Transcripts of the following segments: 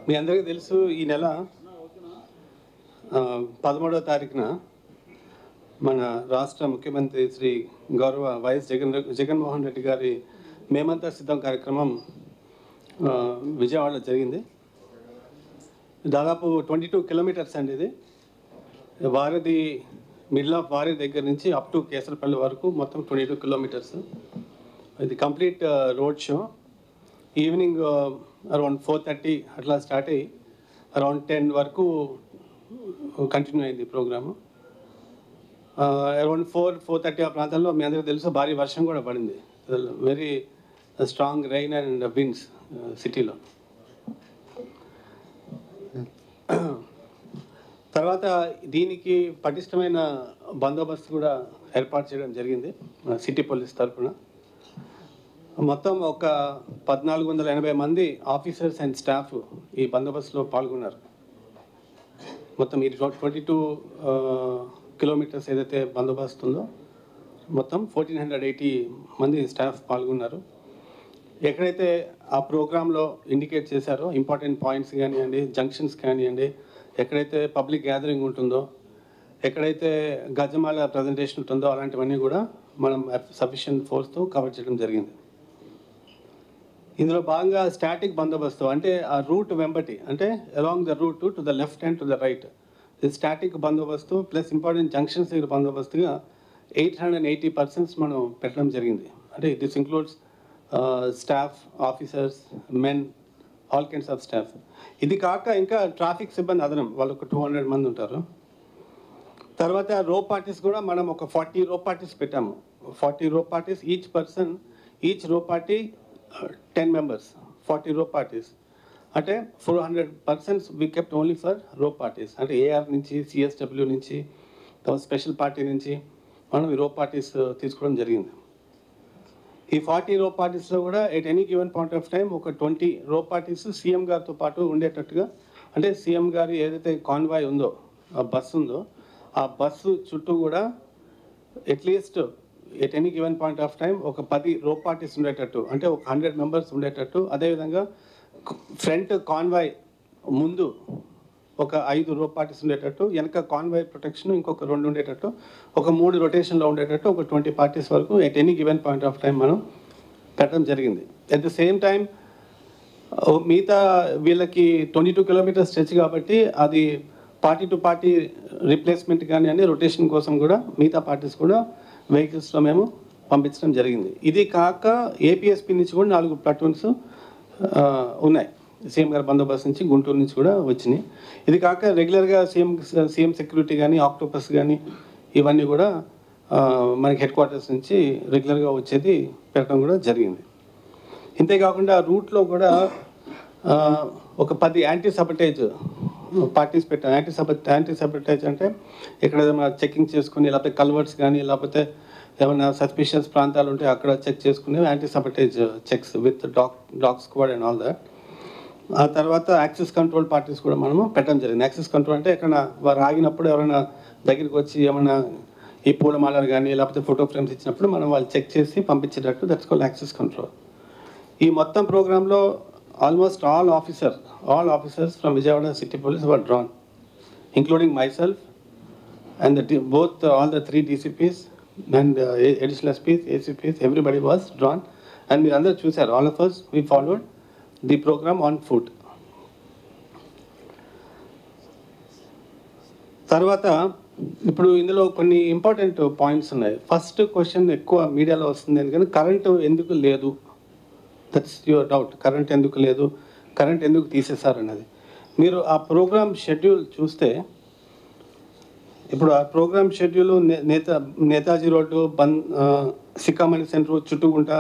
మీ అందరికీ తెలుసు ఈ నెల 13వ తారీఖున మన రాష్ట్ర ముఖ్యమంత్రి శ్రీ గౌరవ వైఎస్ జగన్మోహన్ రెడ్డి గారి మేమంతా సిద్ధం కార్యక్రమం విజయవాడలో జరిగింది. దాదాపు 22 కిలోమీటర్స్ అండి. ఇది వారధి మిడిల్ ఆఫ్ వారధి దగ్గర నుంచి అప్ టు కేసరపల్లి వరకు మొత్తం 22 కిలోమీటర్స్. ఇది complete road show. Evening around 4:30 అట్లా స్టార్ట్ అయ్యి అరౌండ్ 10 వరకు కంటిన్యూ అయింది ప్రోగ్రాము. అరౌండ్ 4:30 ఆ ప్రాంతంలో మీ అందరికీ తెలుసు భారీ వర్షం కూడా పడింది. Very strong rain and winds సిటీలో. తర్వాత దీనికి పటిష్టమైన బందోబస్తు కూడా ఏర్పాటు చేయడం జరిగింది సిటీ పోలీస్ తరఫున. మొత్తం ఒక 1480 మంది ఆఫీసర్స్ అండ్ స్టాఫ్ ఈ బందోబస్తులో పాల్గొన్నారు. మొత్తం ఈ 22 కిలోమీటర్స్ ఏదైతే బందోబస్తు ఉందో మొత్తం 1480 మంది స్టాఫ్ పాల్గొన్నారు. ఎక్కడైతే ఆ ప్రోగ్రాంలో ఇండికేట్ చేశారో ఇంపార్టెంట్ పాయింట్స్ కానివ్వండి, జంక్షన్స్ కానివ్వండి, ఎక్కడైతే పబ్లిక్ గ్యాదరింగ్ ఉంటుందో, ఎక్కడైతే గజమాల ప్రజెంటేషన్ ఉంటుందో అలాంటివన్నీ కూడా మనం సఫిషియెంట్ ఫోర్స్తో కవర్ చేయడం జరిగింది. ఇందులో భాగంగా స్టాటిక్ బందోబస్తు అంటే ఆ రూట్ వెంబటి, అంటే along the route to the left and to the right, ఇది స్టాటిక్ బందోబస్తు ప్లస్ ఇంపార్టెంట్ జంక్షన్స్ దగ్గర బందోబస్తుగా 880 పర్సన్స్ మనం పెట్టడం జరిగింది. అంటే this includes staff, officers, men, all kinds of staff. ఇది కాక ఇంకా ట్రాఫిక్ సిబ్బంది అదనం వాళ్ళు ఒక 200 మంది ఉంటారు. తర్వాత రో పార్టీస్ కూడా మనం ఒక 40 రో పార్టీస్ పెట్టాము. 40 రో parties, each row party 10 members, 40 రో పార్టీస్. అంటే 400 persons we kept only for రో పార్టీస్. అంటే ఏఆర్ నుంచి, సిఎస్డబ్ల్యూ నుంచి, స్పెషల్ పార్టీ నుంచి మనం ఈ రో పార్టీస్ తీసుకోవడం జరిగింది. ఈ 40 రో పార్టీస్లో కూడా at any given point of time ఒక 20 రో పార్టీస్ సీఎం గారితో పాటు ఉండేటట్టుగా, అంటే సీఎం గారి ఏదైతే కాన్వాయ్ ఉందో, ఆ బస్సు ఉందో, ఆ బస్సు చుట్టూ కూడా at least at any given point of time ఒక 10 రో పార్టీస్ ఉండేటట్టు, అంటే ఒక 100 members ఉండేటట్టు. అదేవిధంగా ఫ్రంట్ కాన్వాయ్ ముందు ఒక 5 రో పార్టీస్ ఉండేటట్టు, వెనక కాన్వాయ్ ప్రొటెక్షన్ ఇంకొక 2 ఉండేటట్టు, ఒక 3 రొటేషన్లో ఉండేటట్టు ఒక 20 పార్టీస్ వరకు at any given point of time మనం పెట్టడం జరిగింది. అట్ ద సేమ్ టైం మిగతా వీళ్ళకి 22 కిలోమీటర్స్ స్ట్రెచ్ కాబట్టి అది పార్టీ టు పార్టీ రీప్లేస్మెంట్ కానీ అని రొటేషన్ కోసం కూడా మిగతా పార్టీస్ కూడా వెహికల్స్లో మేము పంపించడం జరిగింది. ఇది కాక ఏపీఎస్పీ నుంచి కూడా 4 ప్లాటూన్స్ ఉన్నాయి. సీఎం గారి బందోబస్తు నుంచి గుంటూరు నుంచి కూడా వచ్చినాయి. ఇది కాక రెగ్యులర్గా సీఎం సెక్యూరిటీ కానీ, ఆక్టోపస్ కానీ ఇవన్నీ కూడా మనకి హెడ్ క్వార్టర్స్ నుంచి రెగ్యులర్గా వచ్చేది పెట్టడం కూడా జరిగింది. ఇంతేకాకుండా రూట్లో కూడా ఒక 10 యాంటీ సబటేజ్ పార్టీస్ పెట్టాం. యాంటీ సబటేజ్ అంటే ఇక్కడ ఏదైనా చెకింగ్ చేసుకుని, లేకపోతే కల్వర్ట్స్ కానీ, లేకపోతే ఏమైనా సస్పిషియస్ ప్రాంతాలు ఉంటే అక్కడ చెక్ చేసుకునే anti sabotage checks with dog squad and all that. ఆ తర్వాత యాక్సెస్ కంట్రోల్ పార్టీస్ కూడా మనము పెట్టడం జరిగింది. యాక్సెస్ కంట్రోల్ అంటే ఎక్కడ వారు ఆగినప్పుడు ఎవరైనా దగ్గరికి వచ్చి ఏమైనా ఈ పూలమాలలు కానీ లేకపోతే ఫోటో ఫ్రేమ్స్ ఇచ్చినప్పుడు మనం వాళ్ళు చెక్ చేసి పంపించేటట్టు, దట్స్ కాల్డ్ యాక్సెస్ కంట్రోల్. ఈ మొత్తం ప్రోగ్రాంలో almost all officers from Vijayawada city police were drawn, including myself and all the 3 DCPs and additional SPs, ACPs, everybody was drawn. And మీరు అందరూ చూసారు, all of us we followed the program on foot. తర్వాత ఇప్పుడు ఇందులో కొన్ని important points ఉన్నాయి. First question ఎక్కువ మీడియాలో వస్తుంది, ఎందుకంటే కరెంటు ఎందుకు లేదు, దట్స్ యువర్ డౌట్. కరెంట్ ఎందుకు లేదు, కరెంట్ ఎందుకు తీసేశారు అన్నది. మీరు ఆ ప్రోగ్రామ్ షెడ్యూల్ చూస్తే, ఇప్పుడు ఆ programme schedule Netaji road, Sikkamani centre, Chuttugunta,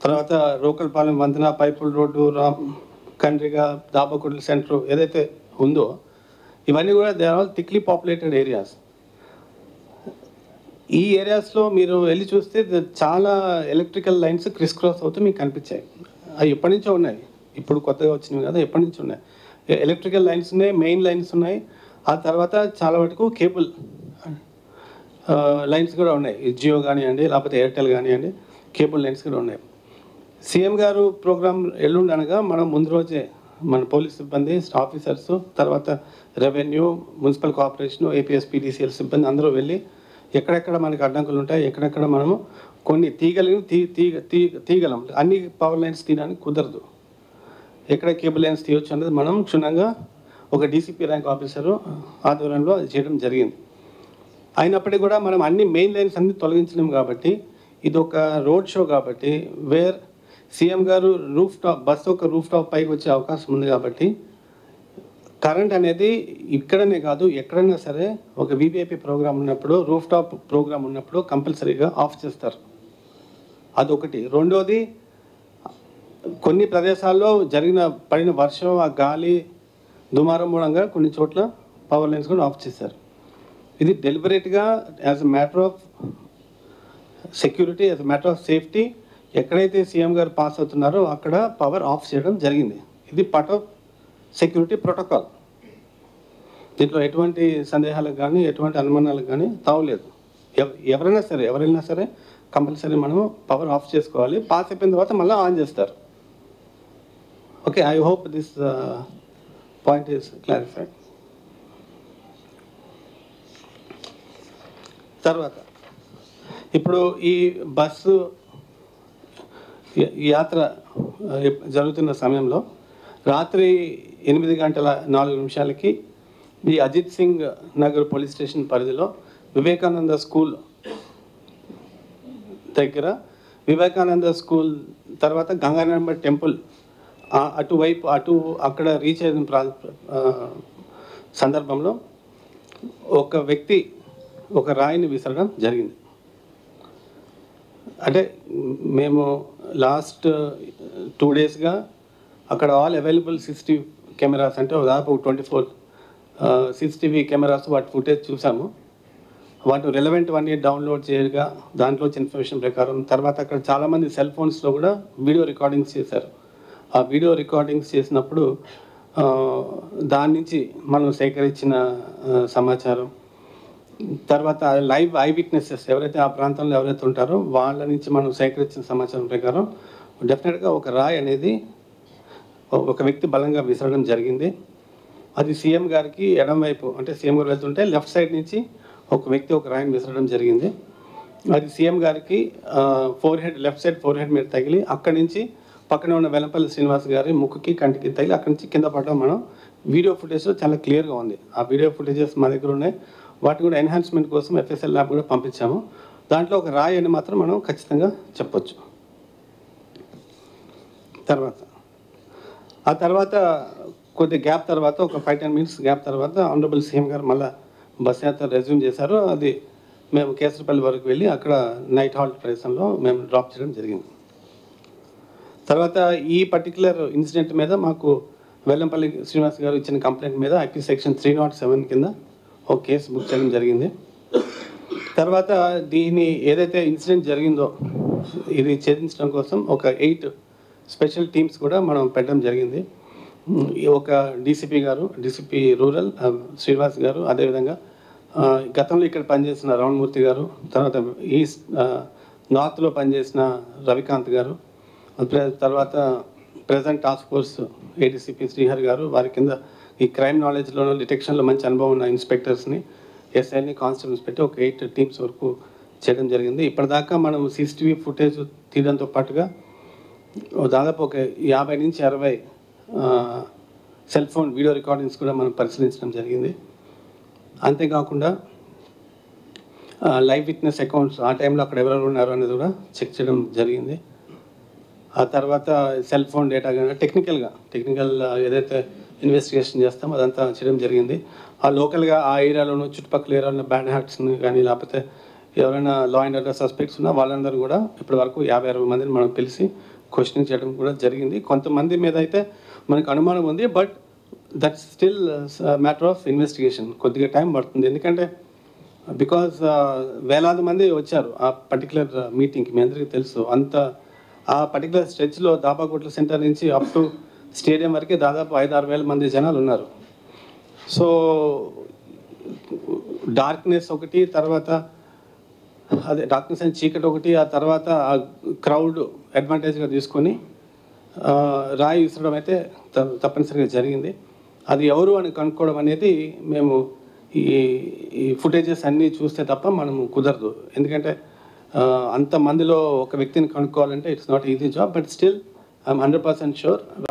తర్వాత రోకల్పాలెం వంతెన, పైపుల్ రోడ్డు, కండ్రిగా, దాబకుడ్ల సెంటర్ ఏదైతే ఉందో ఇవన్నీ కూడా they are all thickly populated areas. ఈ ఏరియాస్లో మీరు వెళ్ళి చూస్తే చాలా ఎలక్ట్రికల్ లైన్స్ క్రిస్ క్రాస్ అవుతూ మీకు కనిపించాయి. అవి ఎప్పటి నుంచో ఉన్నాయి, ఇప్పుడు కొత్తగా వచ్చినవి కదా, ఎప్పటి నుంచి ఉన్నాయి. ఎలక్ట్రికల్ లైన్స్ ఉన్నాయి, మెయిన్ లైన్స్ ఉన్నాయి. ఆ తర్వాత చాలా వరకు కేబుల్ లైన్స్ కూడా ఉన్నాయి. జియో కానివ్వండి, లేకపోతే ఎయిర్టెల్ కానివ్వండి, కేబుల్ లైన్స్ కూడా ఉన్నాయి. సీఎం గారు ప్రోగ్రామ్ ఎల్లుండి అనగా మనం ముందు రోజే మన పోలీస్ సిబ్బంది, ఆఫీసర్స్, తర్వాత revenue, municipal corporation, APS PDCL సిబ్బంది అందరూ వెళ్ళి ఎక్కడెక్కడ మనకి అడ్డంకులు ఉంటాయి, ఎక్కడెక్కడ మనము కొన్ని తీయగలం. అన్ని పవర్ లైన్స్ తీయడానికి కుదరదు. ఎక్కడ కేబుల్ లైన్స్ తీయవచ్చు అనేది మనం క్షుణ్ణంగా ఒక డీసీపీ ర్యాంక్ ఆఫీసరు ఆధ్వర్యంలో అది చేయడం జరిగింది. అయినప్పటికీ కూడా మనం అన్ని మెయిన్ లైన్స్ అన్ని తొలగించలేము కాబట్టి ఇది ఒక రోడ్ షో కాబట్టి వేర్ సీఎం గారు బస్సు ఒక రూఫ్ టాప్ పైకి వచ్చే అవకాశం ఉంది కాబట్టి కరెంట్ అనేది ఇక్కడనే కాదు ఎక్కడైనా సరే ఒక వీవీఐపీ ప్రోగ్రామ్ ఉన్నప్పుడు రూఫ్ టాప్ ప్రోగ్రామ్ ఉన్నప్పుడు కంపల్సరీగా ఆఫ్ చేస్తారు. అదొకటి. రెండోది కొన్ని ప్రదేశాల్లో పడిన వర్షం, ఆ గాలి, దుమారం మూలంగా కొన్ని చోట్ల పవర్ లైన్స్ కూడా ఆఫ్ చేశారు. ఇది డెలిబరేట్గా as a matter of security, as a matter of safety ఎక్కడైతే సీఎం గారు పాస్ అవుతున్నారో అక్కడ పవర్ ఆఫ్ చేయడం జరిగింది. ఇది పార్ట్ ఆఫ్ సెక్యూరిటీ ప్రోటోకాల్. దీంట్లో ఎటువంటి సందేహాలకు కానీ ఎటువంటి అనుమానాలకు కానీ తావులేదు. ఎవరైనా సరే కంపల్సరీ మనము పవర్ ఆఫ్ చేసుకోవాలి. పాస్ అయిపోయిన తర్వాత మళ్ళీ ఆన్ చేస్తారు. Okay, I hope this point is clarified. తర్వాత ఇప్పుడు ఈ బస్సు యాత్ర జరుగుతున్న సమయంలో రాత్రి 8:04 ఈ అజిత్ సింగ్ నగర్ పోలీస్ స్టేషన్ పరిధిలో వివేకానంద స్కూల్ దగ్గర, వివేకానంద స్కూల్ తర్వాత గంగారామ టెంపుల్ అక్కడ రీచ్ అయిన సందర్భంలో ఒక వ్యక్తి ఒక రాయిని విసరడం జరిగింది. అంటే మేము లాస్ట్ 2 డేస్గా అక్కడ ఆల్ అవైలబుల్ సీసీటీవీ కెమెరాస్, అంటే దాదాపు 24 సీసీటీవీ కెమెరాస్ వాటి ఫుటేజ్ చూసాము. వాటి రెలవెంట్ అన్నీ డౌన్లోడ్ చేయగా దాంట్లో ఇన్ఫర్మేషన్ ప్రకారం తర్వాత అక్కడ చాలామంది సెల్ ఫోన్స్లో కూడా వీడియో రికార్డింగ్స్ చేశారు. ఆ వీడియో రికార్డింగ్స్ చేసినప్పుడు దాని నుంచి మనం సేకరించిన సమాచారం, తర్వాత లైవ్ ఐ విట్నెసెస్ ఎవరైతే ఆ ప్రాంతంలో ఎవరైతే ఉంటారో వాళ్ళ నుంచి మనం సేకరించిన సమాచారం ప్రకారం డెఫినెట్గా ఒక రాయి అనేది ఒక వ్యక్తి బలంగా విసరడం జరిగింది. అది సీఎం గారికి ఎడం వైపు, అంటే సీఎం గారు వెళ్తుంటే లెఫ్ట్ సైడ్ నుంచి ఒక వ్యక్తి ఒక రాయిని విసరడం జరిగింది. అది సీఎం గారికి లెఫ్ట్ సైడ్ ఫోర్ హెడ్ మీద తగిలి అక్కడి నుంచి పక్కన ఉన్న వెల్లంపల్లి శ్రీనివాస్ గారి ముక్కుకి కంటికి తగిలి అక్కడి నుంచి కింద పడడం మనం వీడియో ఫుటేజ్ చాలా క్లియర్గా ఉంది. ఆ వీడియో ఫుటేజెస్ మా దగ్గర ఉన్నాయి. వాటి కూడా ఎన్హాన్స్మెంట్ కోసం ఎఫ్ఎస్ఎల్ ల్యాబ్ కూడా పంపించాము. దాంట్లో ఒక రాయి అని మాత్రం మనం ఖచ్చితంగా చెప్పొచ్చు. ఆ తర్వాత కొద్ది గ్యాప్ తర్వాత ఒక 5-10 మినిట్స్ గ్యాప్ తర్వాత ఆనరబుల్ సీఎం గారు మళ్ళీ బస్ యాత్ర రెజ్యూమ్ చేశారు. అది మేము కేసరపల్లి వరకు వెళ్ళి అక్కడ నైట్ హాల్ట్ ప్రదేశంలో మేము డ్రాప్ చేయడం జరిగింది. తర్వాత ఈ పర్టికులర్ ఇన్సిడెంట్ మీద మాకు వెల్లంపల్లి శ్రీనివాస్ గారు ఇచ్చిన కంప్లైంట్ మీద ఐపీ సెక్షన్ 307 కింద ఒక కేసు బుక్ చేయడం జరిగింది. తర్వాత దీని ఏదైతే ఇన్సిడెంట్ జరిగిందో ఇది ఛేదించడం కోసం ఒక 8 స్పెషల్ టీమ్స్ కూడా మనం పెట్టడం జరిగింది. ఒక డీసీపీ రూరల్ శ్రీనివాస్ గారు, అదేవిధంగా గతంలో ఇక్కడ పనిచేసిన రమణమూర్తి గారు, తర్వాత ఈస్ట్ నార్త్లో పనిచేసిన రవికాంత్ గారు, తర్వాత present task force ADCP Srihari గారు, వారి కింద ఈ క్రైమ్ నాలెడ్జ్లో డిటెక్షన్లో మంచి అనుభవం ఉన్న ఇన్స్పెక్టర్స్ని, ఎస్ఐని, కానిస్టేబుల్స్ పెట్టి ఒక 8 టీమ్స్ వరకు చేయడం జరిగింది. ఇప్పటిదాకా మనం సీసీటీవీ ఫుటేజ్ తీయడంతో పాటుగా దాదాపు ఒక 50 నుంచి 60 సెల్ ఫోన్ వీడియో రికార్డింగ్స్ కూడా మనం పరిశీలించడం జరిగింది. అంతేకాకుండా లైవ్ విట్నెస్ అకౌంట్స్ ఆ టైంలో అక్కడ ఎవరెవరు ఉన్నారు అనేది కూడా చెక్ చేయడం జరిగింది. ఆ తర్వాత సెల్ ఫోన్ డేటా కానీ టెక్నికల్ ఏదైతే ఇన్వెస్టిగేషన్ చేస్తామో అదంతా చేయడం జరిగింది. ఆ లోకల్గా ఆ ఏరియాలోనూ చుట్టుపక్కల ఏరియాలో బ్యాడ్ హ్యాక్ట్స్ని కానీ లేకపోతే ఎవరైనా లా అండ్ ఆర్డర్ సస్పెక్ట్స్ ఉన్నా వాళ్ళందరూ కూడా ఇప్పటి వరకు 50-60 మందిని మనం పిలిచి క్వశ్చనింగ్ చేయడం కూడా జరిగింది. కొంతమంది మీద అయితే మనకు అనుమానం ఉంది, but that's still matter of investigation. కొద్దిగా టైం పడుతుంది, ఎందుకంటే బికాజ్ వేలాది మంది వచ్చారు ఆ పర్టికులర్ మీటింగ్కి. మీ అందరికీ తెలుసు, ఆ పర్టికులర్ స్ట్రెచ్లో దాబాకోట్ల సెంటర్ నుంచి అప్ టు స్టేడియం వరకే దాదాపు 5-6 వేల మంది జనాలు ఉన్నారు. సో డార్క్నెస్ ఒకటి, తర్వాత డార్క్నెస్ అండ్ చీకటి ఒకటి, ఆ తర్వాత ఆ క్రౌడ్ అడ్వాంటేజ్గా తీసుకొని రాయి విసరడం అయితే తప్పనిసరిగా జరిగింది. అది ఎవరు అని కనుక్కోవడం అనేది మేము ఈ ఈ ఫుటేజెస్ అన్నీ చూస్తే తప్ప మనము కుదరదు. ఎందుకంటే అంతమందిలో ఒక వ్యక్తిని కనుక్కోవాలంటే it's not easy job. But still I'm 100% sure